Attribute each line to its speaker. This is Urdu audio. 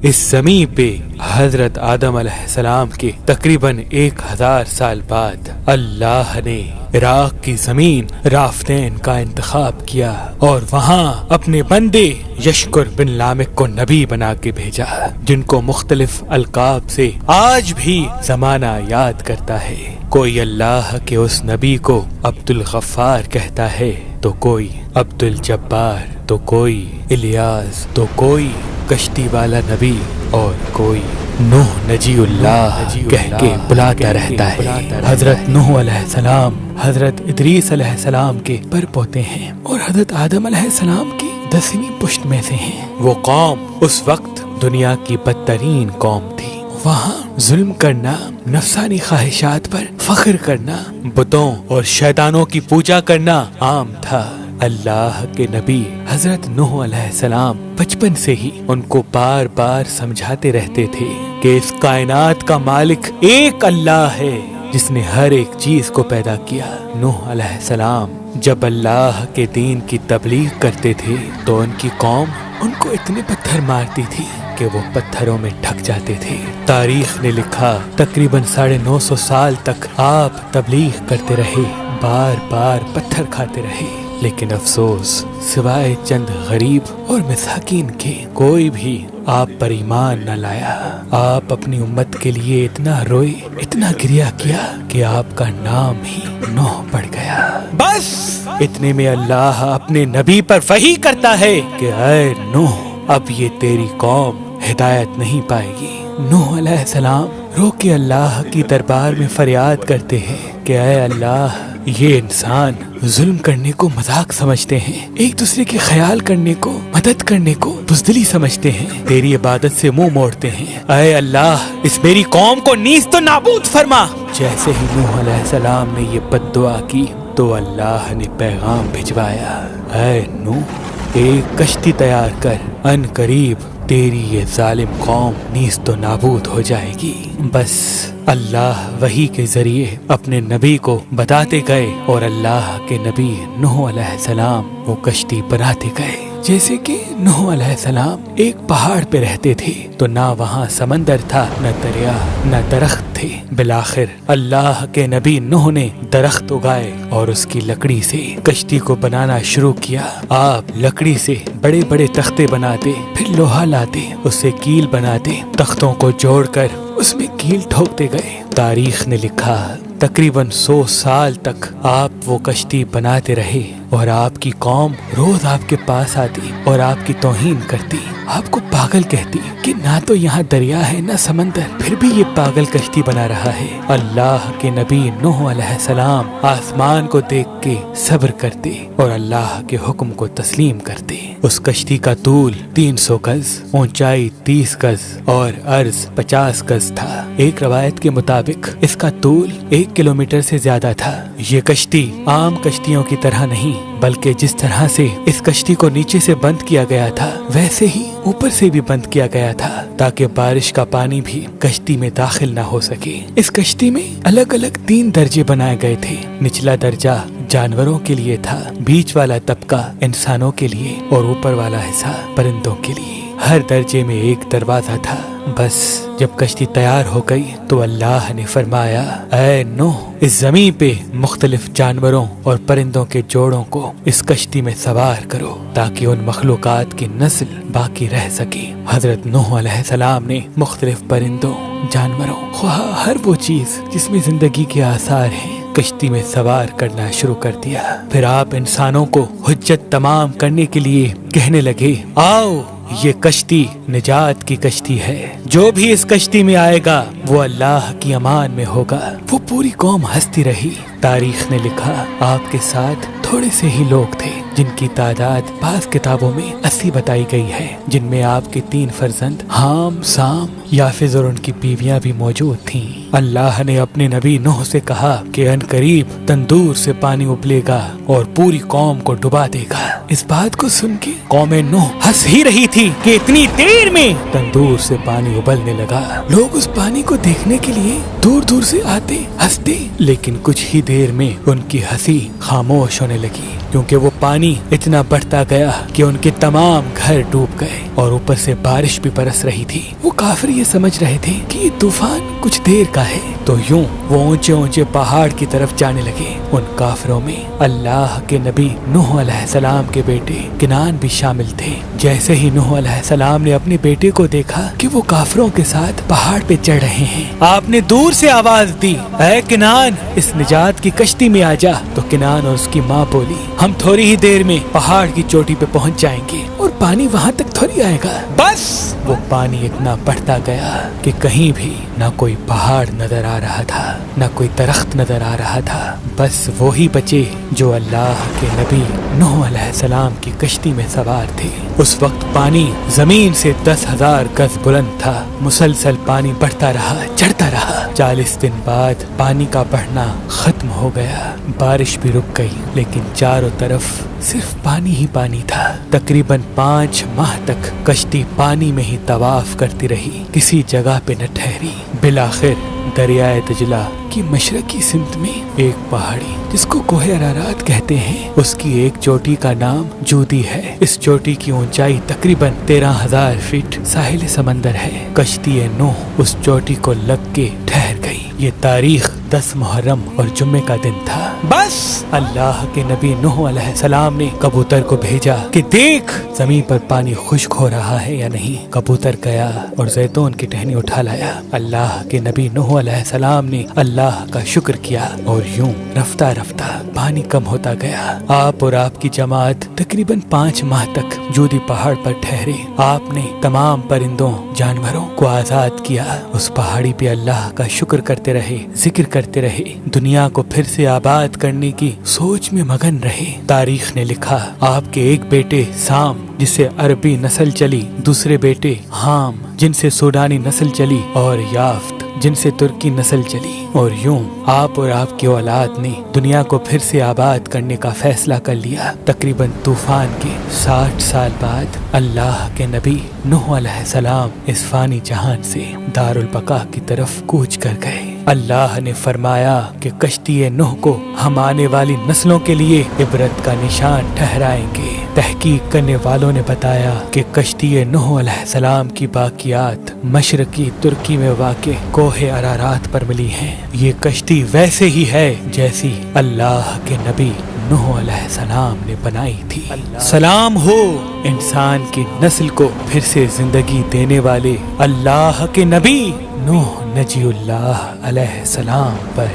Speaker 1: اس زمین پہ حضرت آدم علیہ السلام کے تقریباً 1000 سال بعد اللہ نے عراق کی زمین رافتین کا انتخاب کیا اور وہاں اپنے بندے یشکر بن لامک کو نبی بنا کے بھیجا، جن کو مختلف القاب سے آج بھی زمانہ یاد کرتا ہے۔ کوئی اللہ کے اس نبی کو عبد الغفار کہتا ہے، تو کوئی عبد الجبار، تو کوئی الیاس، تو کوئی کشتی والا نبی، اور کوئی نوح نجی اللہ کہہ کے بلاتا رہتا ہے۔ حضرت نوح علیہ السلام حضرت ادریس علیہ السلام کے پر پوتے ہیں اور حضرت آدم علیہ السلام کی 10ویں پشت میں سے ہیں۔ وہ قوم اس وقت دنیا کی بدترین قوم تھی۔ وہاں ظلم کرنا، نفسانی خواہشات پر فخر کرنا، بتوں اور شیطانوں کی پوجا کرنا عام تھا۔ اللہ کے نبی حضرت نوح علیہ السلام بچپن سے ہی ان کو بار بار سمجھاتے رہتے تھے کہ اس کائنات کا مالک ایک اللہ ہے جس نے ہر ایک چیز کو پیدا کیا۔ نوح علیہ السلام جب اللہ کے دین کی تبلیغ کرتے تھے تو ان کی قوم ان کو اتنے پتھر مارتی تھی کہ وہ پتھروں میں ڈھک جاتے تھے۔ تاریخ نے لکھا تقریباً 950 سال تک آپ تبلیغ کرتے رہے، بار بار پتھر کھاتے رہے، لیکن افسوس سوائے چند غریب اور مساکین کے کوئی بھی آپ پر ایمان نہ لایا۔ آپ اپنی امت کے لیے اتنا روئے، اتنا گریہ کیا کہ آپ کا نام ہی نوح پڑ گیا۔ بس اتنے میں اللہ اپنے نبی پر وحی کرتا ہے کہ اے نوح، اب یہ تیری قوم ہدایت نہیں پائے گی۔ نوح علیہ السلام رو کے اللہ کی دربار میں فریاد کرتے ہیں کہ اے اللہ، یہ انسان ظلم کرنے کو مذاق سمجھتے ہیں، ایک دوسرے کے خیال کرنے کو، مدد کرنے کو بزدلی سمجھتے ہیں، تیری عبادت سے منہ موڑتے ہیں۔ اے اللہ، اس میری قوم کو نیست و نابود فرما۔ جیسے ہی نوح علیہ السلام نے یہ بد دعا کی تو اللہ نے پیغام بھجوایا، اے نوح، ایک کشتی تیار کر، ان قریب تیری یہ ظالم قوم نیست و نابود ہو جائے گی۔ بس اللہ وحی کے ذریعے اپنے نبی کو بتاتے گئے اور اللہ کے نبی نوح علیہ السلام وہ کشتی بناتے گئے۔ جیسے کہ نوح علیہ السلام ایک پہاڑ پہ رہتے تھے تو نہ وہاں سمندر تھا، نہ دریا، نہ درخت تھے۔ بالآخر اللہ کے نبی نوح نے درخت اگائے اور اس کی لکڑی سے کشتی کو بنانا شروع کیا۔ آپ لکڑی سے بڑے بڑے تختے بناتے، پھر لوہا لاتے، اس سے کیل بناتے، تختوں کو جوڑ کر اس میں کیل ٹھوکتے گئے۔ تاریخ نے لکھا تقریباً 100 سال تک آپ وہ کشتی بناتے رہے اور آپ کی قوم روز آپ کے پاس آتی اور آپ کی توہین کرتی، آپ کو پاگل کہتی کہ نہ تو یہاں دریا ہے نہ سمندر، پھر بھی یہ پاگل کشتی بنا رہا ہے۔ اللہ کے نبی نوح علیہ السلام آسمان کو دیکھ کے صبر کرتے اور اللہ کے حکم کو تسلیم کرتے۔ اس کشتی کا طول 300 گز، اونچائی 30 گز اور عرض 50 گز تھا۔ ایک روایت کے مطابق اس کا طول 1 کلومیٹر سے زیادہ تھا۔ یہ کشتی عام کشتیوں کی طرح نہیں، بلکہ جس طرح سے اس کشتی کو نیچے سے بند کیا گیا تھا ویسے ہی اوپر سے بھی بند کیا گیا تھا تاکہ بارش کا پانی بھی کشتی میں داخل نہ ہو سکے۔ اس کشتی میں الگ الگ 3 درجے بنائے گئے تھے۔ نچلا درجہ جانوروں کے لیے تھا، بیچ والا طبقہ انسانوں کے لیے اور اوپر والا حصہ پرندوں کے لیے۔ ہر درجے میں ایک دروازہ تھا۔ بس جب کشتی تیار ہو گئی تو اللہ نے فرمایا، اے نوح، اس زمین پہ مختلف جانوروں اور پرندوں کے جوڑوں کو اس کشتی میں سوار کرو تاکہ ان مخلوقات کی نسل باقی رہ سکے۔ حضرت نوح علیہ السلام نے مختلف پرندوں، جانوروں، خواہ ہر وہ چیز جس میں زندگی کے آثار ہیں، کشتی میں سوار کرنا شروع کر دیا۔ پھر آپ انسانوں کو حجت تمام کرنے کے لیے کہنے لگے، آؤ، یہ کشتی نجات کی کشتی ہے، جو بھی اس کشتی میں آئے گا وہ اللہ کی امان میں ہوگا۔ وہ پوری قوم ہنستی رہی۔ تاریخ نے لکھا آپ کے ساتھ تھوڑے سے ہی لوگ تھے جن کی تعداد بعض کتابوں میں 80 بتائی گئی ہے، جن میں آپ کے 3 فرزند حام، سام، یافز اور ان کی بیویاں بھی موجود تھیں۔ اللہ نے اپنے نبی نوح سے کہا کہ ان قریب تندور سے پانی ابلے گا اور پوری قوم کو ڈبا دے گا۔ اس بات کو سن کے قوم نوح ہنس ہی رہی تھی کہ اتنی دیر میں تندور سے پانی ابلنے لگا۔ لوگ اس پانی کو دیکھنے کے لیے دور دور سے آتے، ہنستے، لیکن کچھ ہی دیر میں ان کی ہنسی خاموش ہونے لگی۔ کیونکہ وہ پانی اتنا بڑھتا گیا کہ ان کے تمام گھر ڈوب گئے اور اوپر سے بارش بھی برس رہی تھی۔ وہ کافر یہ سمجھ رہے تھے کہ یہ طوفان کچھ دیر کا ہے، تو یوں وہ اونچے اونچے پہاڑ کی طرف جانے لگے۔ ان کافروں میں اللہ کے نبی نوح علیہ السلام کے بیٹے کنعان بھی شامل تھے۔ جیسے ہی نوح علیہ السلام نے اپنے بیٹے کو دیکھا کہ وہ کافروں کے ساتھ پہاڑ پہ چڑھ رہے ہیں، آپ نے دور سے آواز دی، اے کنعان، اس نجات کی کشتی میں آ جا۔ تو کنعان اور اس کی ماں بولی، ہم تھوڑی ہی دیر میں پہاڑ کی چوٹی پہ پہنچ جائیں گے اور پانی وہاں تک تھوڑی آئے گا۔ بس وہ پانی اتنا بڑھتا گیا کہ کہیں بھی نہ کوئی پہاڑ نظر آ رہا تھا، نہ کوئی درخت نظر آ رہا تھا، بس وہی بچے جو اللہ کے نبی نوح علیہ السلام کی کشتی میں سوار تھے۔ اس وقت پانی زمین سے 10,000 گز بلند تھا۔ مسلسل پانی بڑھتا رہا، چڑھتا رہا۔ 40 دن بعد پانی کا بڑھنا ختم ہو گیا، بارش بھی رک گئی، لیکن چاروں طرف صرف پانی ہی پانی تھا۔ تقریباً 5 ماہ تک کشتی پانی میں ہی طواف کرتی رہی، کسی جگہ پہ نہ ٹھہری۔ بالآخر دریائے دجلہ کی مشرقی سمت میں ایک پہاڑی جس کو کوہ ارارات کہتے ہیں، اس کی ایک چوٹی کا نام جودی ہے۔ اس چوٹی کی اونچائی تقریباً 13,000 فٹ ساحل سمندر ہے۔ کشتی نوح اس چوٹی کو لگ کے ٹھہر گئی۔ یہ تاریخ 10 محرم اور جمعے کا دن تھا۔ بس اللہ کے نبی نوح علیہ السلام نے کبوتر کو بھیجا کہ دیکھ زمین پر پانی خشک ہو رہا ہے یا نہیں۔ کبوتر گیا اور زیتون کی ٹہنی اٹھا لایا۔ اللہ کے نبی نوح علیہ السلام نے اللہ کا شکر کیا اور یوں رفتہ رفتہ پانی کم ہوتا گیا۔ آپ اور آپ کی جماعت تقریباً 5 ماہ تک جودی پہاڑ پر ٹھہرے۔ آپ نے تمام پرندوں جانوروں کو آزاد کیا۔ اس پہاڑی پہ اللہ کا شکر کرتے رہے، ذکر کرتے رہے، دنیا کو پھر سے آباد کرنے کی سوچ میں مگن رہے۔ تاریخ نے لکھا آپ کے ایک بیٹے سام جس سے عربی نسل چلی، دوسرے بیٹے حام جن سے سوڈانی نسل چلی، اور یافت جن سے ترکی نسل چلی، اور یوں آپ اور آپ کی اولاد نے دنیا کو پھر سے آباد کرنے کا فیصلہ کر لیا۔ تقریباً طوفان کے 60 سال بعد اللہ کے نبی نوح علیہ السلام اس فانی جہان سے دار البقا کی طرف کوچ کر گئے۔ اللہ نے فرمایا کہ کشتی نوح کو ہم آنے والی نسلوں کے لیے عبرت کا نشان ٹھہرائیں گے۔ تحقیق کرنے والوں نے بتایا کہ کشتی نوح علیہ السلام کی باقیات مشرقی ترکی میں واقع کوہ ارارات پر ملی ہیں۔ یہ کشتی ویسے ہی ہے جیسی اللہ کے نبی نوح علیہ السلام نے بنائی تھی۔ سلام ہو انسان کی نسل کو پھر سے زندگی دینے والے اللہ کے نبی نوح نجی اللہ علیہ السلام پر۔